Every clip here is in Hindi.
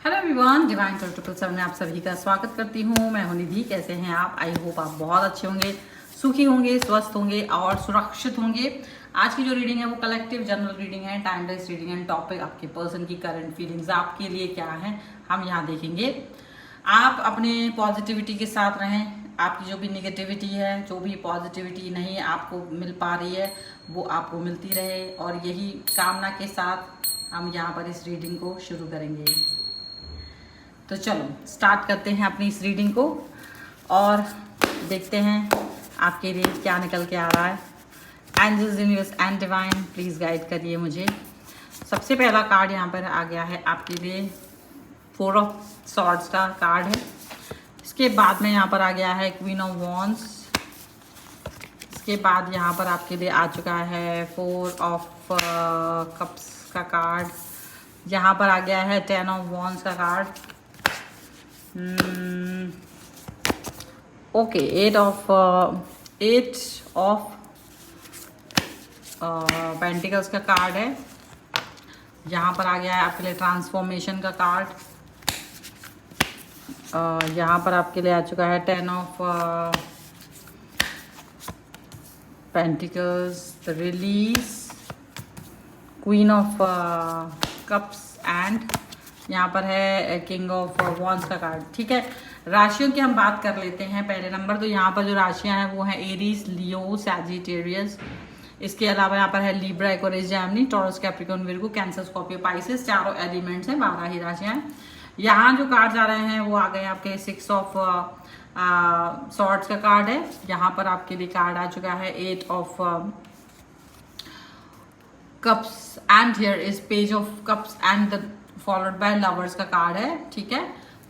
हेलो एवरीवन, डिवाइन 777 में आप सभी का स्वागत करती हूँ। मैं हूं निधि। कैसे हैं आप? आई होप आप बहुत अच्छे होंगे, सुखी होंगे, स्वस्थ होंगे और सुरक्षित होंगे। आज की जो रीडिंग है वो कलेक्टिव जनरल रीडिंग है, टाइमलेस रीडिंग है। टॉपिक आपके पर्सन की करंट फीलिंग्स आपके लिए क्या है हम यहाँ देखेंगे। आप अपने पॉजिटिविटी के साथ रहें। आपकी जो भी निगेटिविटी है, जो भी पॉजिटिविटी नहीं आपको मिल पा रही है, वो आपको मिलती रहे। और यही कामना के साथ हम यहाँ पर इस रीडिंग को शुरू करेंगे। तो चलो स्टार्ट करते हैं अपनी इस रीडिंग को और देखते हैं आपके लिए क्या निकल के आ रहा है। Angels, universe and divine, please guide करिए मुझे। सबसे पहला कार्ड यहाँ पर आ गया है आपके लिए, 4 ऑफ सॉर्ड्स का कार्ड है। इसके बाद में यहाँ पर आ गया है क्वीन ऑफ वॉन्ड्स। इसके बाद यहाँ पर आपके लिए आ चुका है 4 ऑफ कप्स का कार्ड। यहाँ पर आ गया है 10 ऑफ वॉन्ड्स का कार्ड। ओके, 8 ऑफ पेंटिकल्स का कार्ड है। यहाँ पर आ गया है आपके लिए ट्रांसफॉर्मेशन का कार्ड। यहाँ पर आपके लिए आ चुका है 10 of pentacles, the release, queen of cups and यहाँ पर है किंग ऑफ वॉन्ड्स का कार्ड। ठीक है, राशियों की हम बात कर लेते हैं। पहले नंबर तो यहाँ पर जो राशियाँ हैं वो हैं एरीज, लियो, सैजिटेरियस। इसके अलावा यहाँ पर है Libra, Aquarius, Gemini, taurus, Capricorn, Virgo, cancer, Scorpio, Pisces. चारों एलिमेंट्स हैं, 12 ही राशियाँ हैं। यहाँ जो कार्ड आ रहे हैं वो आ गए आपके 6 ऑफ सॉर्ड्स का कार्ड है। यहाँ पर आपके लिए कार्ड आ चुका है 8 of cups and here is page of cups and the followed by lovers का कार्ड है। ठीक है,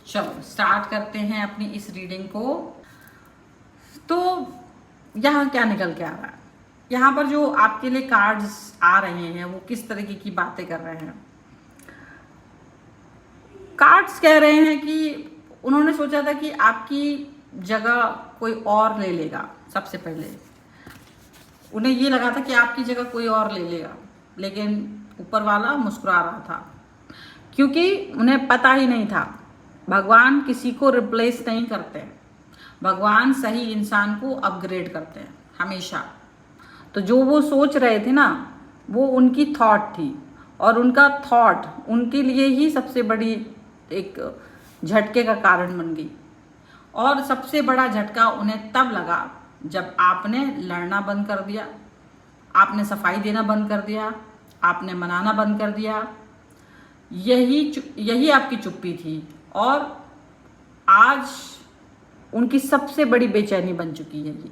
चलो स्टार्ट करते हैं अपनी इस रीडिंग को। तो यहाँ क्या निकल के आ रहा है? यहाँ पर जो आपके लिए कार्ड्स आ रहे हैं वो किस तरीके की बातें कर रहे हैं? कार्ड्स कह रहे हैं कि उन्होंने सोचा था कि आपकी जगह कोई और ले लेगा। सबसे पहले उन्हें ये लगा था कि आपकी जगह कोई और ले लेगा, लेकिन ऊपर वाला मुस्कुरा रहा था, क्योंकि उन्हें पता ही नहीं था भगवान किसी को रिप्लेस नहीं करते। भगवान सही इंसान को अपग्रेड करते हैं हमेशा। तो जो वो सोच रहे थे ना, वो उनकी थॉट थी और उनका थॉट उनके लिए ही सबसे बड़ी एक झटके का कारण बन गई। और सबसे बड़ा झटका उन्हें तब लगा जब आपने लड़ना बंद कर दिया, आपने सफाई देना बंद कर दिया, आपने मनाना बंद कर दिया। यही आपकी चुप्पी थी और आज उनकी सबसे बड़ी बेचैनी बन चुकी है ये,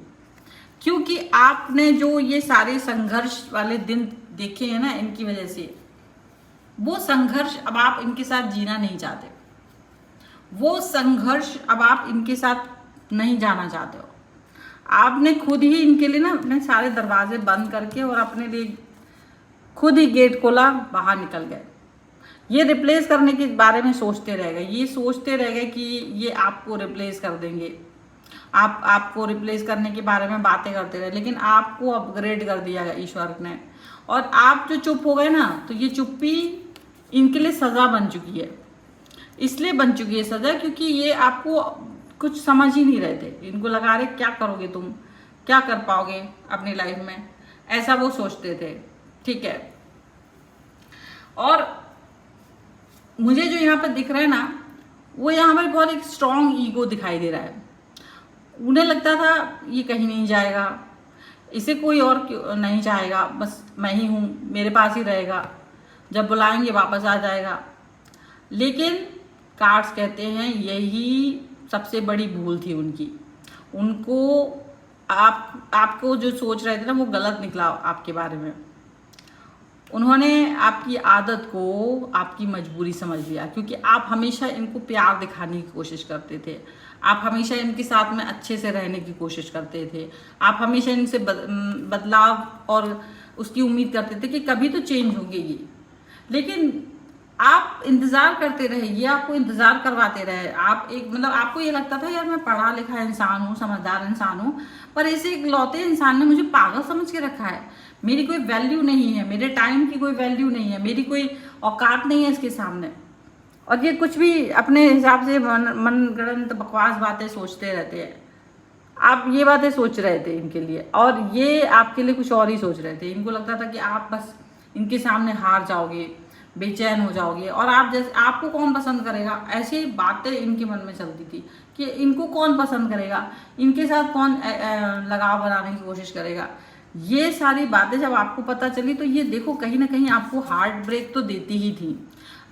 क्योंकि आपने जो ये सारे संघर्ष वाले दिन देखे हैं ना, इनकी वजह से वो संघर्ष अब आप इनके साथ जीना नहीं चाहते। वो संघर्ष अब आप इनके साथ नहीं जाना चाहते हो। आपने खुद ही इनके लिए ना अपने सारे दरवाजे बंद करके और अपने लिए खुद ही गेट खोला, बाहर निकल गए। ये रिप्लेस करने के बारे में सोचते रह गए। ये सोचते रह गए कि ये आपको रिप्लेस कर देंगे, आपको रिप्लेस करने के बारे में बातें करते रहे, लेकिन आपको अपग्रेड कर दिया गया ईश्वर ने। और आप जो चुप हो गए ना, तो ये चुप्पी इनके लिए सज़ा बन चुकी है। इसलिए बन चुकी है सज़ा क्योंकि ये आपको कुछ समझ ही नहीं रहे थे। इनको लगा रहे क्या करोगे तुम, क्या कर पाओगे अपनी लाइफ में, ऐसा वो सोचते थे। ठीक है, और मुझे जो यहाँ पर दिख रहा है ना, वो यहाँ पर बहुत एक स्ट्रॉन्ग ईगो दिखाई दे रहा है। उन्हें लगता था ये कहीं नहीं जाएगा, इसे कोई और नहीं चाहेगा, बस मैं ही हूँ, मेरे पास ही रहेगा, जब बुलाएंगे वापस आ जाएगा। लेकिन कार्ड्स कहते हैं यही सबसे बड़ी भूल थी उनकी। उनको आपको जो सोच रहे थे ना, वो गलत निकला आपके बारे में। उन्होंने आपकी आदत को आपकी मजबूरी समझ लिया, क्योंकि आप हमेशा इनको प्यार दिखाने की कोशिश करते थे। आप हमेशा इनके साथ में अच्छे से रहने की कोशिश करते थे। आप हमेशा इनसे बदलाव और उसकी उम्मीद करते थे कि कभी तो चेंज होंगे ये। लेकिन आप इंतज़ार करते रहे, ये आपको इंतज़ार करवाते रहे। आप आपको ये लगता था यार मैं पढ़ा लिखा इंसान हूँ, समझदार इंसान हूँ, पर ऐसे इकलौते इंसान ने मुझे पागल समझ के रखा है। मेरी कोई वैल्यू नहीं है, मेरे टाइम की कोई वैल्यू नहीं है, मेरी कोई औकात नहीं है इसके सामने। और ये कुछ भी अपने हिसाब से मनगढ़ंत बकवास बातें सोचते रहते हैं। आप ये बातें सोच रहे थे इनके लिए, और ये आपके लिए कुछ और ही सोच रहे थे। इनको लगता था कि आप बस इनके सामने हार जाओगे, बेचैन हो जाओगे, और आप जैसे आपको कौन पसंद करेगा, ऐसी बातें इनके मन में चलती थी कि इनको कौन पसंद करेगा, इनके साथ कौन लगाव बनाने की कोशिश करेगा। ये सारी बातें जब आपको पता चली तो ये देखो कहीं ना कहीं आपको हार्ट ब्रेक तो देती ही थी,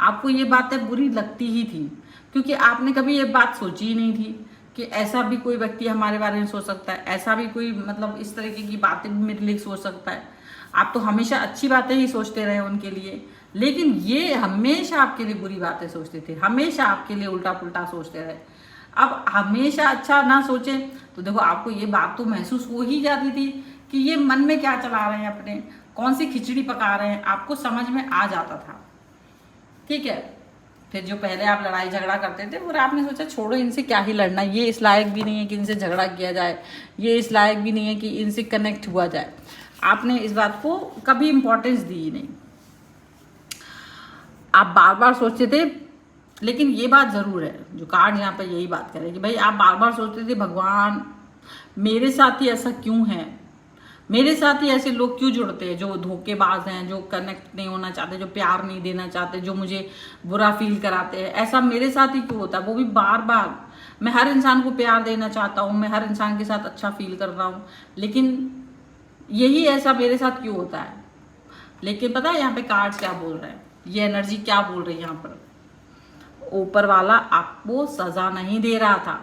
आपको ये बातें बुरी लगती ही थी, क्योंकि आपने कभी ये बात सोची ही नहीं थी कि ऐसा भी कोई व्यक्ति हमारे बारे में सोच सकता है, ऐसा भी कोई मतलब इस तरीके की बातें भी मेरे लिए सोच सकता है। आप तो हमेशा अच्छी बातें ही सोचते रहे उनके लिए, लेकिन ये हमेशा आपके लिए बुरी बातें सोचते थे, हमेशा आपके लिए उल्टा पुल्टा सोचते रहे। अब हमेशा अच्छा ना सोचे तो देखो आपको ये बात तो महसूस हो ही जाती थी कि ये मन में क्या चला रहे हैं, अपने कौन सी खिचड़ी पका रहे हैं, आपको समझ में आ जाता था। ठीक है, फिर जो पहले आप लड़ाई झगड़ा करते थे फिर आपने सोचा छोड़ो इनसे क्या ही लड़ना, ये इस लायक भी नहीं है कि इनसे झगड़ा किया जाए, ये इस लायक भी नहीं है कि इनसे कनेक्ट हुआ जाए। आपने इस बात को कभी इंपॉर्टेंस दी ही नहीं, आप बार बार सोचते थे। लेकिन ये बात जरूर है, जो कार्ड यहाँ पे यही बात करे कि भाई आप बार बार सोचते थे भगवान मेरे साथ ही ऐसा क्यों है, मेरे साथ ही ऐसे लोग क्यों जुड़ते हैं जो धोखेबाज हैं, जो कनेक्ट नहीं होना चाहते, जो प्यार नहीं देना चाहते, जो मुझे बुरा फील कराते हैं, ऐसा मेरे साथ ही क्यों होता है, वो भी बार बार। मैं हर इंसान को प्यार देना चाहता हूँ, मैं हर इंसान के साथ अच्छा फील कर रहा हूँ, लेकिन यही ऐसा मेरे साथ क्यों होता है। लेकिन पता है यहाँ पे कार्ड्स क्या बोल रहे हैं, ये एनर्जी क्या बोल रही है यहाँ पर, ऊपर वाला आपको सजा नहीं दे रहा था,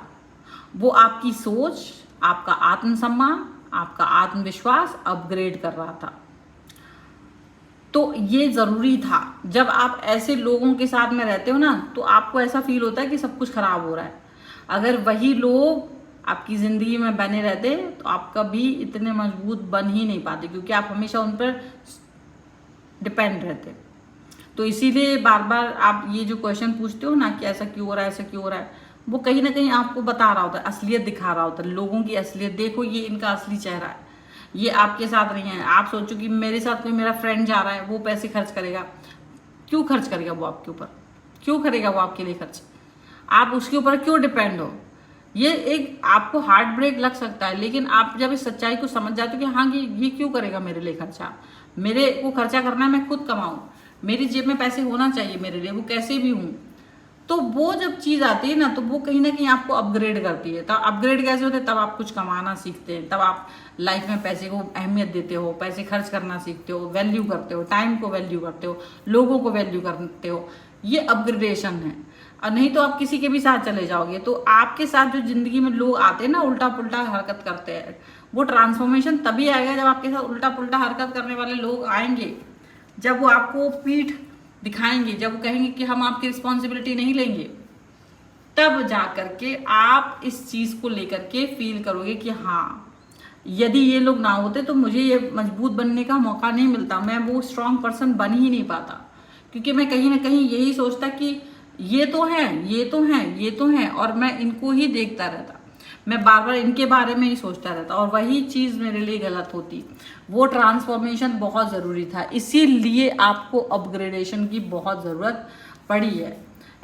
वो आपकी सोच, आपका आत्मसम्मान, आपका आत्मविश्वास अपग्रेड कर रहा था। तो ये जरूरी था, जब आप ऐसे लोगों के साथ में रहते हो ना तो आपको ऐसा फील होता है कि सब कुछ खराब हो रहा है। अगर वही लोग आपकी जिंदगी में बने रहते तो आप कभी इतने मजबूत बन ही नहीं पाते, क्योंकि आप हमेशा उन पर डिपेंड रहते। तो इसीलिए बार बार आप ये जो क्वेश्चन पूछते हो ना कि ऐसा क्यों हो रहा है, ऐसा क्यों हो रहा है, वो कहीं ना कहीं आपको बता रहा होता है, असलियत दिखा रहा होता है, लोगों की असलियत। देखो ये इनका असली चेहरा है, ये आपके साथ नहीं है। आप सोचो कि मेरे साथ कोई मेरा फ्रेंड जा रहा है, वो पैसे खर्च करेगा, क्यों खर्च करेगा वो आपके ऊपर, क्यों करेगा वो आपके लिए खर्च, आप उसके ऊपर क्यों डिपेंड हो। ये एक आपको हार्ट ब्रेक लग सकता है, लेकिन आप जब इस सच्चाई को समझ जाते हो कि हाँ ये क्यों करेगा मेरे लिए खर्चा, मेरे को खर्चा करना है, मैं खुद कमाऊं, मेरी जेब में पैसे होना चाहिए मेरे लिए, वो कैसे भी हूं। तो वो जब चीज आती है ना तो वो कहीं ना कहीं आपको अपग्रेड करती है। तब अपग्रेड कैसे होते हैं, तब आप कुछ कमाना सीखते हैं, तब आप लाइफ में पैसे को अहमियत देते हो, पैसे खर्च करना सीखते हो, वैल्यू करते हो, टाइम को वैल्यू करते हो, लोगों को वैल्यू करते हो। ये अपग्रेडेशन है। और नहीं तो आप किसी के भी साथ चले जाओगे तो आपके साथ जो जिंदगी में लोग आते हैं ना उल्टा पुल्टा हरकत करते हैं, वो ट्रांसफॉर्मेशन तभी आएगा जब आपके साथ उल्टा पुल्टा हरकत करने वाले लोग आएंगे, जब वो आपको पीठ दिखाएंगे, जब वो कहेंगे कि हम आपकी रिस्पॉन्सिबिलिटी नहीं लेंगे, तब जा करके आप इस चीज को लेकर के फील करोगे कि हाँ यदि ये लोग ना होते तो मुझे ये मजबूत बनने का मौका नहीं मिलता, मैं वो स्ट्रांग पर्सन बन ही नहीं पाता, क्योंकि मैं कहीं ना कहीं यही सोचता कि ये तो हैं, ये तो हैं, ये तो हैं, और मैं इनको ही देखता रहता, मैं बार बार इनके बारे में ही सोचता रहता, और वही चीज मेरे लिए गलत होती। वो ट्रांसफॉर्मेशन बहुत जरूरी था, इसीलिए आपको अपग्रेडेशन की बहुत जरूरत पड़ी है।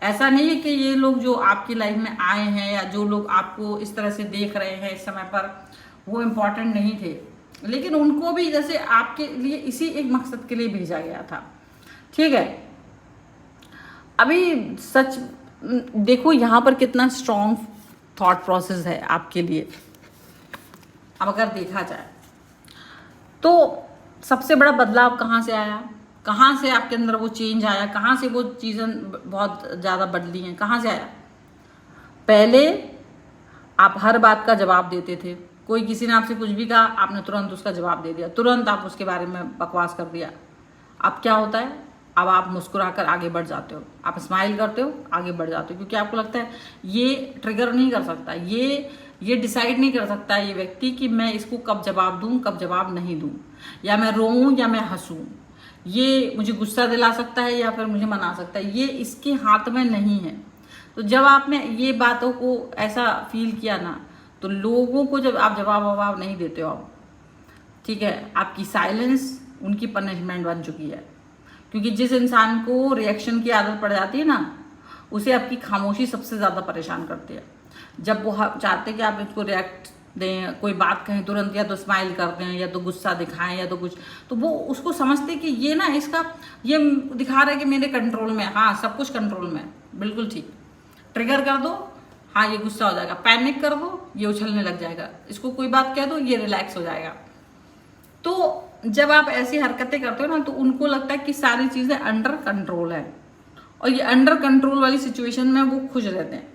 ऐसा नहीं है कि ये लोग जो आपकी लाइफ में आए हैं या जो लोग आपको इस तरह से देख रहे हैं इस समय पर वो इम्पोर्टेंट नहीं थे, लेकिन उनको भी जैसे आपके लिए इसी एक मकसद के लिए भेजा गया था। ठीक है, अभी सच देखो यहाँ पर कितना स्ट्रॉन्ग थॉट प्रोसेस है आपके लिए। अब अगर देखा जाए तो सबसे बड़ा बदलाव कहाँ से आया, कहाँ से आपके अंदर वो चेंज आया, कहाँ से वो चीज़ें बहुत ज़्यादा बदली हैं, कहाँ से आया। पहले आप हर बात का जवाब देते थे, कोई किसी ने आपसे कुछ भी कहा आपने तुरंत उसका जवाब दे दिया, तुरंत आप उसके बारे में बकवास कर दिया। अब क्या होता है, अब आप मुस्कुराकर आगे बढ़ जाते हो, आप स्माइल करते हो, आगे बढ़ जाते हो, क्योंकि आपको लगता है ये ट्रिगर नहीं कर सकता, ये डिसाइड नहीं कर सकता ये व्यक्ति कि मैं इसको कब जवाब दूं कब जवाब नहीं दूं, या मैं रोऊं या मैं हंसूं, ये मुझे गुस्सा दिला सकता है या फिर मुझे मना सकता है, ये इसके हाथ में नहीं है। तो जब आपने ये बातों को ऐसा फील किया ना तो लोगों को जब आप जवाब नहीं देते हो आप, ठीक है, आपकी साइलेंस उनकी पनिशमेंट बन चुकी है। क्योंकि जिस इंसान को रिएक्शन की आदत पड़ जाती है ना उसे आपकी खामोशी सबसे ज़्यादा परेशान करती है। जब वो चाहते हैं कि आप इसको रिएक्ट दें, कोई बात कहें तुरंत, या तो स्माइल कर दें या तो गुस्सा दिखाएं या तो कुछ, तो वो उसको समझते कि ये ना इसका ये दिखा रहा है कि मेरे कंट्रोल में, हाँ सब कुछ कंट्रोल में है, बिल्कुल ठीक। ट्रिगर कर दो, हाँ ये गुस्सा हो जाएगा, पैनिक कर दो, ये उछलने लग जाएगा, इसको कोई बात कह दो, ये रिलैक्स हो जाएगा। तो जब आप ऐसी हरकतें करते हो ना, तो उनको लगता है कि सारी चीज़ें अंडर कंट्रोल है, और ये अंडर कंट्रोल वाली सिचुएशन में वो खुश रहते हैं।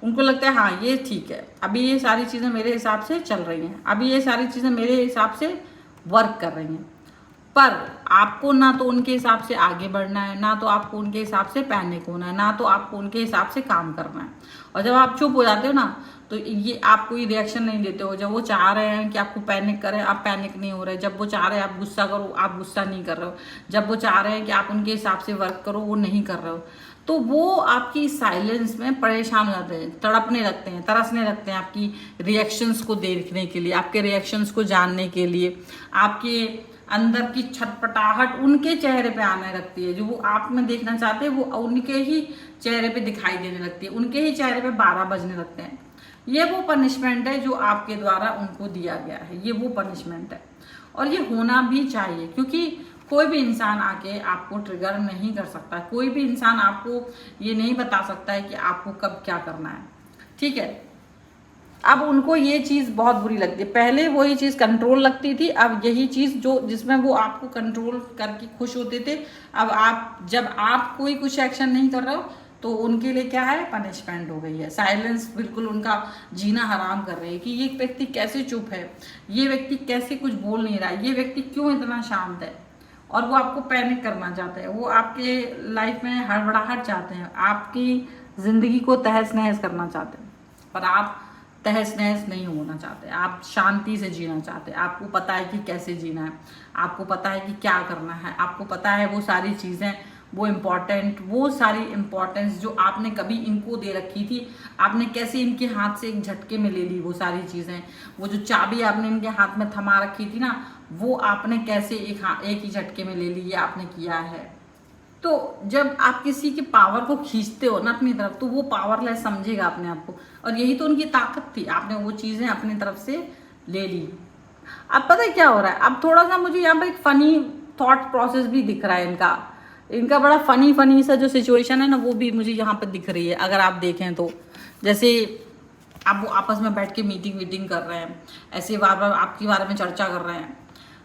उनको लगता है हाँ ये ठीक है, अभी ये सारी चीज़ें मेरे हिसाब से चल रही हैं, अभी ये सारी चीज़ें मेरे हिसाब से वर्क कर रही हैं। पर आपको ना तो उनके हिसाब से आगे बढ़ना है, ना तो आपको उनके हिसाब से पैनिक होना है, ना तो आपको उनके हिसाब से काम करना है। और जब आप चुप हो जाते हो ना, तो ये आप कोई रिएक्शन नहीं देते हो। जब वो चाह रहे हैं कि आपको पैनिक करें, आप पैनिक नहीं हो रहे। जब वो चाह रहे हैं आप गुस्सा करो, आप गुस्सा नहीं कर रहे हो। जब वो चाह रहे हैं कि आप उनके हिसाब से वर्क करो, वो नहीं कर रहे हो। तो वो आपकी साइलेंस में परेशान हो जाते हैं, तड़पने लगते हैं, तरसने लगते हैं आपकी रिएक्शंस को देखने के लिए, आपके रिएक्शंस को जानने के लिए। आपके अंदर की छटपटाहट उनके चेहरे पे आने लगती है, जो वो आप में देखना चाहते हैं वो उनके ही चेहरे पे दिखाई देने लगती है, उनके ही चेहरे पे 12 बजने लगते हैं। ये वो पनिशमेंट है जो आपके द्वारा उनको दिया गया है, ये वो पनिशमेंट है। और ये होना भी चाहिए, क्योंकि कोई भी इंसान आके आपको ट्रिगर नहीं कर सकता, कोई भी इंसान आपको ये नहीं बता सकता है कि आपको कब क्या करना है, ठीक है। अब उनको ये चीज़ बहुत बुरी लगती है। पहले वही चीज़ कंट्रोल लगती थी, अब यही चीज़ जो जिसमें वो आपको कंट्रोल करके खुश होते थे, अब आप जब आप कोई कुछ एक्शन नहीं कर रहे हो तो उनके लिए क्या है, पनिशमेंट हो गई है। साइलेंस बिल्कुल उनका जीना हराम कर रही है कि ये व्यक्ति कैसे चुप है, ये व्यक्ति कैसे कुछ बोल नहीं रहा है, ये व्यक्ति क्यों इतना शांत है। और वो आपको पैनिक करना चाहते हैं, वो आपके लाइफ में हड़बड़ाहट चाहते हैं, आपकी ज़िंदगी को तहस नहस करना चाहते हैं। पर आप तहस नहस नहीं होना चाहते, आप शांति से जीना चाहते हैं। आपको पता है कि कैसे जीना है, आपको पता है कि क्या करना है, आपको पता है वो सारी चीज़ें, वो इम्पॉर्टेंट, वो सारी इम्पॉर्टेंस जो आपने कभी इनको दे रखी थी, आपने कैसे इनके हाथ से एक झटके में ले ली वो सारी चीज़ें। वो जो चाबी आपने इनके हाथ में थमा रखी थी ना, वो आपने कैसे एक ही झटके में ले ली, ये आपने किया है। तो जब आप किसी की पावर को खींचते हो ना अपनी तरफ, तो वो पावरलेस समझेगा अपने आप को, और यही तो उनकी ताकत थी, आपने वो चीज़ें अपनी तरफ से ले ली। अब पता है क्या हो रहा है, अब थोड़ा सा मुझे यहाँ पर एक फ़नी थॉट प्रोसेस भी दिख रहा है इनका बड़ा फ़नी सा जो सिचुएशन है ना, वो भी मुझे यहाँ पर दिख रही है। अगर आप देखें तो जैसे अब वो आपस में बैठ के मीटिंग कर रहे हैं, ऐसे बार बार आपके बारे में चर्चा कर रहे हैं,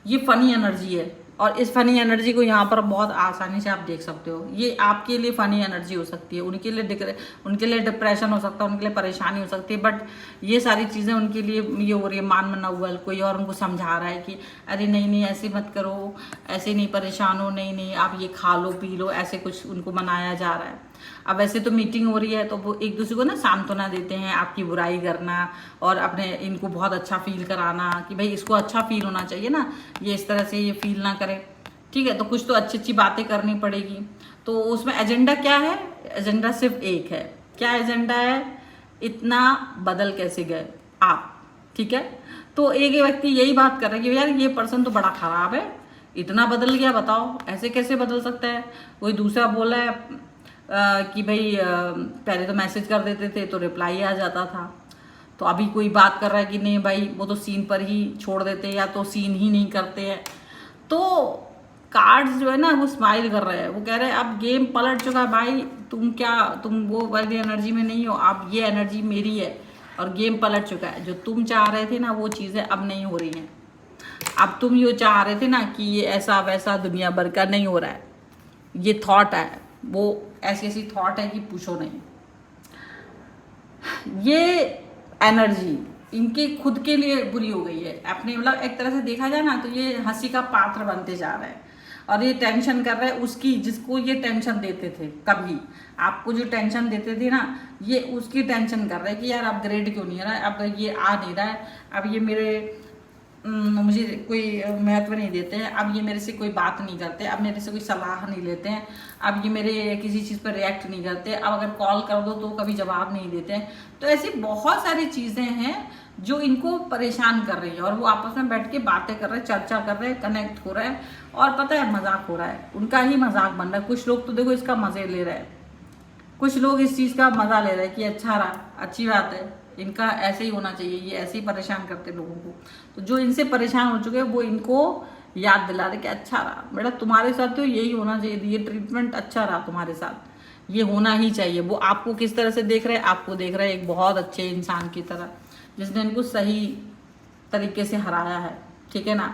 ये फ़नी एनर्जी है। और इस फनी एनर्जी को यहाँ पर बहुत आसानी से आप देख सकते हो। ये आपके लिए फनी एनर्जी हो सकती है, उनके लिए डिप्रेशन हो सकता है, उनके लिए परेशानी हो सकती है। बट ये सारी चीज़ें उनके लिए ये हो रही है मान मनौवल, कोई और उनको समझा रहा है कि अरे नहीं ऐसे मत करो, ऐसे नहीं परेशान हो, नहीं आप ये खा लो पी लो, ऐसे कुछ उनको मनाया जा रहा है। अब वैसे तो मीटिंग हो रही है तो वो एक दूसरे को ना सांत्वना देते हैं, आपकी बुराई करना और अपने इनको बहुत अच्छा फील कराना कि भाई इसको अच्छा फील होना चाहिए ना, ये इस तरह से ये फील ना करे, ठीक है। तो कुछ तो अच्छी बातें करनी पड़ेगी। तो उसमें एजेंडा क्या है, एजेंडा सिर्फ एक है। क्या एजेंडा है, इतना बदल कैसे गए आप, ठीक है। तो एक व्यक्ति यही बात कर रहा है कि यार ये पर्सन तो बड़ा खराब है, इतना बदल गया, बताओ ऐसे कैसे बदल सकता है। कोई दूसरा बोला है कि भाई पहले तो मैसेज कर देते थे तो रिप्लाई आ जाता था, तो अभी कोई बात कर रहा है कि नहीं भाई वो तो सीन पर ही छोड़ देते हैं या तो सीन ही नहीं करते हैं। तो कार्ड्स जो है ना वो स्माइल कर रहे हैं, वो कह रहे हैं अब गेम पलट चुका है भाई, तुम वो वाली एनर्जी में नहीं हो, अब ये एनर्जी मेरी है और गेम पलट चुका है। जो तुम चाह रहे थे ना वो चीज़ें अब नहीं हो रही हैं। अब तुम ये चाह रहे थे ना कि ये ऐसा वैसा दुनिया भर का नहीं हो रहा है, ये थॉट है, वो ऐसी थॉट है कि पूछो नहीं। ये एनर्जी इनके खुद के लिए बुरी हो गई है अपने, मतलब एक तरह से देखा जाए ना तो ये हंसी का पात्र बनते जा रहे हैं और ये टेंशन कर रहे हैं उसकी, जिसको ये टेंशन देते थे, कभी आपको जो टेंशन देते थे ना ये उसकी टेंशन कर रहे हैं कि यार अपग्रेड क्यों नहीं हो रहा है, अब ये आ नहीं रहा है, अब ये मुझे कोई महत्व नहीं देते हैं, अब ये मेरे से कोई बात नहीं करते, अब मेरे से कोई सलाह नहीं लेते हैं, अब ये मेरे किसी चीज़ पर रिएक्ट नहीं करते, अब अगर कॉल कर दो तो कभी जवाब नहीं देते हैं। तो ऐसी बहुत सारी चीज़ें हैं जो इनको परेशान कर रही है और वो आपस में बैठ के बातें कर रहे हैं, चर्चा कर रहे हैं, कनेक्ट हो रहे हैं और पता है मजाक हो रहा है, उनका ही मजाक बन रहा है। कुछ लोग तो देखो इसका मज़े ले रहे हैं, कुछ लोग इस चीज़ का मज़ा ले रहे हैं कि अच्छा रहा, अच्छी बात है, इनका ऐसे ही होना चाहिए, ये ऐसे ही परेशान करते लोगों को। तो जो इनसे परेशान हो चुके हैं वो इनको याद दिला रहे कि अच्छा रहा बेटा, तुम्हारे साथ तो यही होना चाहिए, ये ट्रीटमेंट अच्छा रहा तुम्हारे साथ, ये होना ही चाहिए। वो आपको किस तरह से देख रहे हैं, आपको देख रहे हैं एक बहुत अच्छे इंसान की तरह जिसने इनको सही तरीके से हराया है, ठीक है ना।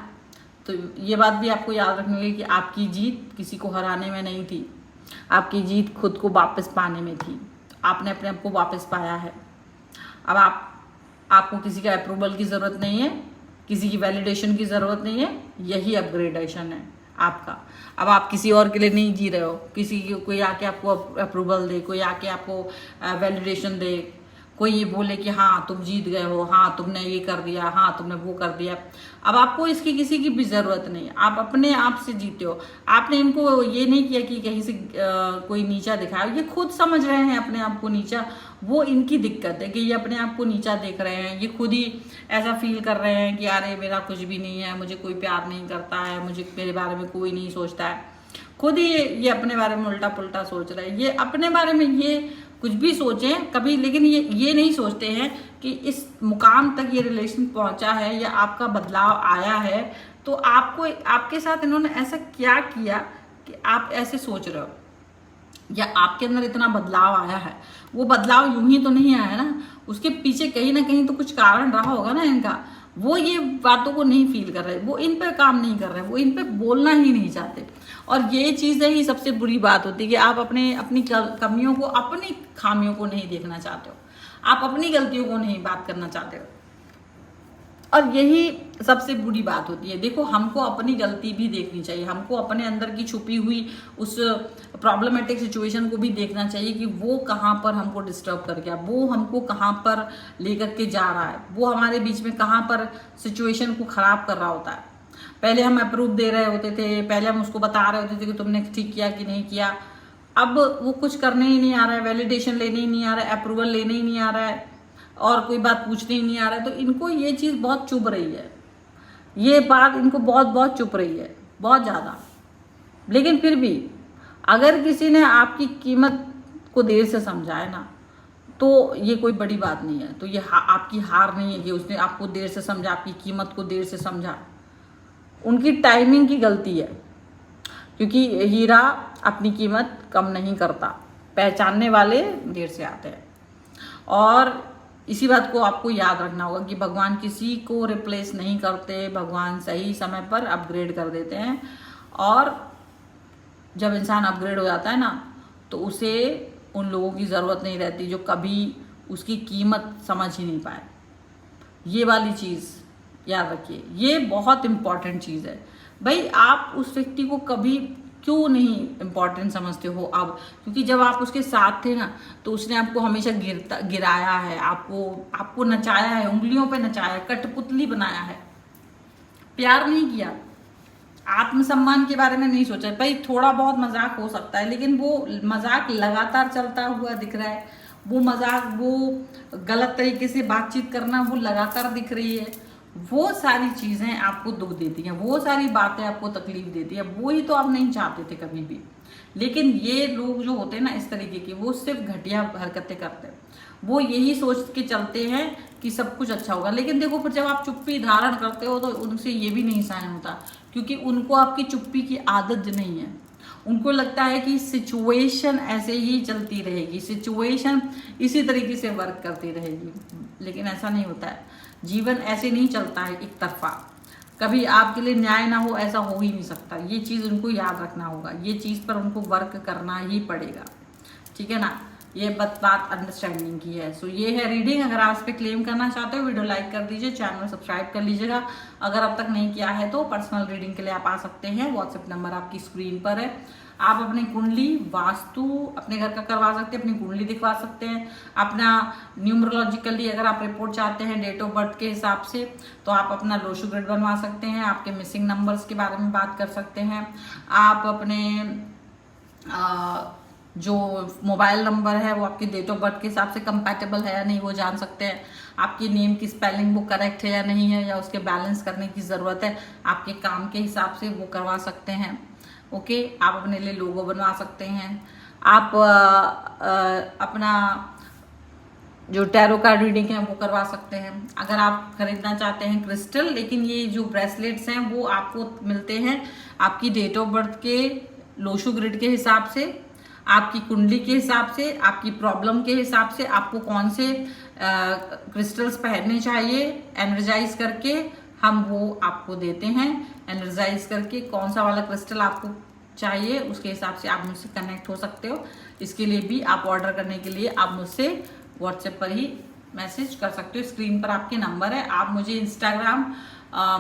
तो ये बात भी आपको याद रखनी होगी कि आपकी जीत किसी को हराने में नहीं थी, आपकी जीत खुद को वापस पाने में थी। आपने अपने आप को वापस पाया है। अब आपको किसी का अप्रूवल की ज़रूरत नहीं है, किसी की वैलिडेशन की ज़रूरत नहीं है, यही अपग्रेडेशन है आपका। अब आप किसी और के लिए नहीं जी रहे हो, किसी की कोई आके आपको अप्रूवल दे, कोई आके आपको वैलिडेशन दे, कोई ये बोले कि हाँ तुम जीत गए हो, हाँ तुमने ये कर दिया, हाँ तुमने वो कर दिया। अब आपको इसकी किसी की भी ज़रूरत नहीं है, आप अपने आप से जीते हो। आपने इनको ये नहीं किया कि कहीं से कोई नीचा दिखाया, ये खुद समझ रहे हैं अपने आप को नीचा। वो इनकी दिक्कत है कि ये अपने आप को नीचा देख रहे हैं, ये खुद ही ऐसा फील कर रहे हैं कि अरे मेरा कुछ भी नहीं है, मुझे कोई प्यार नहीं करता है, मुझे मेरे बारे में कोई नहीं सोचता है। खुद ही ये अपने बारे में उल्टा पुल्टा सोच रहे हैं। ये अपने बारे में ये कुछ भी सोचें कभी, लेकिन ये नहीं सोचते हैं कि इस मुकाम तक ये रिलेशन पहुंचा है या आपका बदलाव आया है तो आपको, आपके साथ इन्होंने ऐसा क्या किया कि आप ऐसे सोच रहे हो, या आपके अंदर इतना बदलाव आया है। वो बदलाव यूं ही तो नहीं आया ना, उसके पीछे कहीं ना कहीं तो कुछ कारण रहा होगा ना इनका। वो ये बातों को नहीं फील कर रहे, वो इन पे काम नहीं कर रहे, वो इन पे बोलना ही नहीं चाहते। और ये चीज़ें ही सबसे बुरी बात होती है कि आप अपनी कमियों को, अपनी खामियों को नहीं देखना चाहते हो, आप अपनी गलतियों को नहीं बात करना चाहते हो, और यही सबसे बुरी बात होती है। देखो, हमको अपनी गलती भी देखनी चाहिए, हमको अपने अंदर की छुपी हुई उस प्रॉब्लमेटिक सिचुएशन को भी देखना चाहिए कि वो कहाँ पर हमको डिस्टर्ब कर गया, वो हमको कहाँ पर लेकर के जा रहा है, वो हमारे बीच में कहाँ पर सिचुएशन को ख़राब कर रहा होता है। पहले हम अप्रूव दे रहे होते थे, पहले हम उसको बता रहे होते थे कि तुमने ठीक किया कि नहीं किया। अब वो कुछ करने ही नहीं आ रहा है, वैलिडेशन लेने ही नहीं आ रहा है, अप्रूवल लेने ही नहीं आ रहा है, और कोई बात पूछने ही नहीं आ रहा है। तो इनको ये चीज़ बहुत चुभ रही है, ये बात इनको बहुत बहुत चुभ रही है, बहुत ज़्यादा। लेकिन फिर भी अगर किसी ने आपकी कीमत को देर से समझा है ना, तो ये कोई बड़ी बात नहीं है। तो ये आपकी हार नहीं है कि उसने आपको देर से समझा, आपकी कीमत को देर से समझा। उनकी टाइमिंग की गलती है, क्योंकि हीरा अपनी कीमत कम नहीं करता, पहचानने वाले देर से आते हैं। और इसी बात को आपको याद रखना होगा कि भगवान किसी को रिप्लेस नहीं करते, भगवान सही समय पर अपग्रेड कर देते हैं। और जब इंसान अपग्रेड हो जाता है ना, तो उसे उन लोगों की ज़रूरत नहीं रहती जो कभी उसकी कीमत समझ ही नहीं पाए। ये वाली चीज़ याद रखिए, ये बहुत इम्पॉर्टेंट चीज़ है भाई। आप उस व्यक्ति को कभी क्यों नहीं इम्पॉर्टेंट समझते हो अब? क्योंकि जब आप उसके साथ थे ना, तो उसने आपको हमेशा गिराया है, आपको नचाया है, उंगलियों पे नचाया है, कठपुतली बनाया है, प्यार नहीं किया, आत्मसम्मान के बारे में नहीं सोचा। भाई थोड़ा बहुत मजाक हो सकता है, लेकिन वो मजाक लगातार चलता हुआ दिख रहा है, वो मजाक, वो गलत तरीके से बातचीत करना वो लगातार दिख रही है। वो सारी चीज़ें आपको दुख देती हैं, वो सारी बातें आपको तकलीफ देती है, वो ही तो आप नहीं चाहते थे कभी भी। लेकिन ये लोग जो होते हैं ना इस तरीके के, वो सिर्फ घटिया हरकतें करते हैं, वो यही सोच के चलते हैं कि सब कुछ अच्छा होगा। लेकिन देखो, फिर जब आप चुप्पी धारण करते हो तो उनसे ये भी नहीं सहन होता, क्योंकि उनको आपकी चुप्पी की आदत नहीं है। उनको लगता है कि सिचुएशन ऐसे ही चलती रहेगी, सिचुएशन इसी तरीके से वर्क करती रहेगी। लेकिन ऐसा नहीं होता है, जीवन ऐसे नहीं चलता है एक तरफा। कभी आपके लिए न्याय ना हो, ऐसा हो ही नहीं सकता। ये चीज़ उनको याद रखना होगा, ये चीज़ पर उनको वर्क करना ही पड़ेगा, ठीक है ना। ये बात अंडरस्टैंडिंग की है। सो ये है रीडिंग। अगर आप इस पर क्लेम करना चाहते हो, वीडियो लाइक कर दीजिए, चैनल सब्सक्राइब कर लीजिएगा। अगर अब तक नहीं किया है तो पर्सनल रीडिंग के लिए आप आ सकते हैं, व्हाट्सएप नंबर आपकी स्क्रीन पर है। आप अपनी कुंडली वास्तु अपने घर का करवा सकते हैं, अपनी कुंडली दिखवा सकते हैं, अपना न्यूमरोलॉजिकली अगर आप रिपोर्ट चाहते हैं डेट ऑफ बर्थ के हिसाब से, तो आप अपना लोशो ग्रिड बनवा सकते हैं, आपके मिसिंग नंबर्स के बारे में बात कर सकते हैं, आप अपने जो मोबाइल नंबर है वो आपके डेट ऑफ बर्थ के हिसाब से कंपैटिबल है या नहीं वो जान सकते हैं, आपकी नेम की स्पेलिंग वो करेक्ट है या नहीं है, या उसके बैलेंस करने की ज़रूरत है आपके काम के हिसाब से, वो करवा सकते हैं। ओके, आप अपने लिए लोगो बनवा सकते हैं, आप अपना जो टैरो कार्ड रीडिंग है वो करवा सकते हैं। अगर आप खरीदना चाहते हैं क्रिस्टल, लेकिन ये जो ब्रेसलेट्स हैं वो आपको मिलते हैं आपकी डेट ऑफ बर्थ के लोशु ग्रिड के हिसाब से, आपकी कुंडली के हिसाब से, आपकी प्रॉब्लम के हिसाब से, आपको कौन से क्रिस्टल्स पहनने चाहिए एनर्जाइज करके हम वो आपको देते हैं। एनर्जाइज करके कौन सा वाला क्रिस्टल आपको चाहिए उसके हिसाब से आप मुझसे कनेक्ट हो सकते हो। इसके लिए भी आप ऑर्डर करने के लिए आप मुझसे व्हाट्सएप पर ही मैसेज कर सकते हो। स्क्रीन पर आपके नंबर है। आप मुझे इंस्टाग्राम,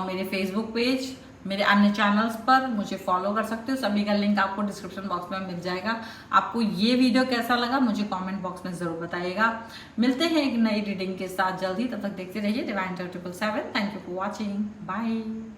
मेरे फेसबुक पेज, मेरे अन्य चैनल्स पर मुझे फॉलो कर सकते हो। सभी का लिंक आपको डिस्क्रिप्शन बॉक्स में मिल जाएगा। आपको ये वीडियो कैसा लगा मुझे कमेंट बॉक्स में जरूर बताइएगा। मिलते हैं एक नई रीडिंग के साथ जल्दी, तब तक देखते रहिए divine 777। Thank you for watching. Bye.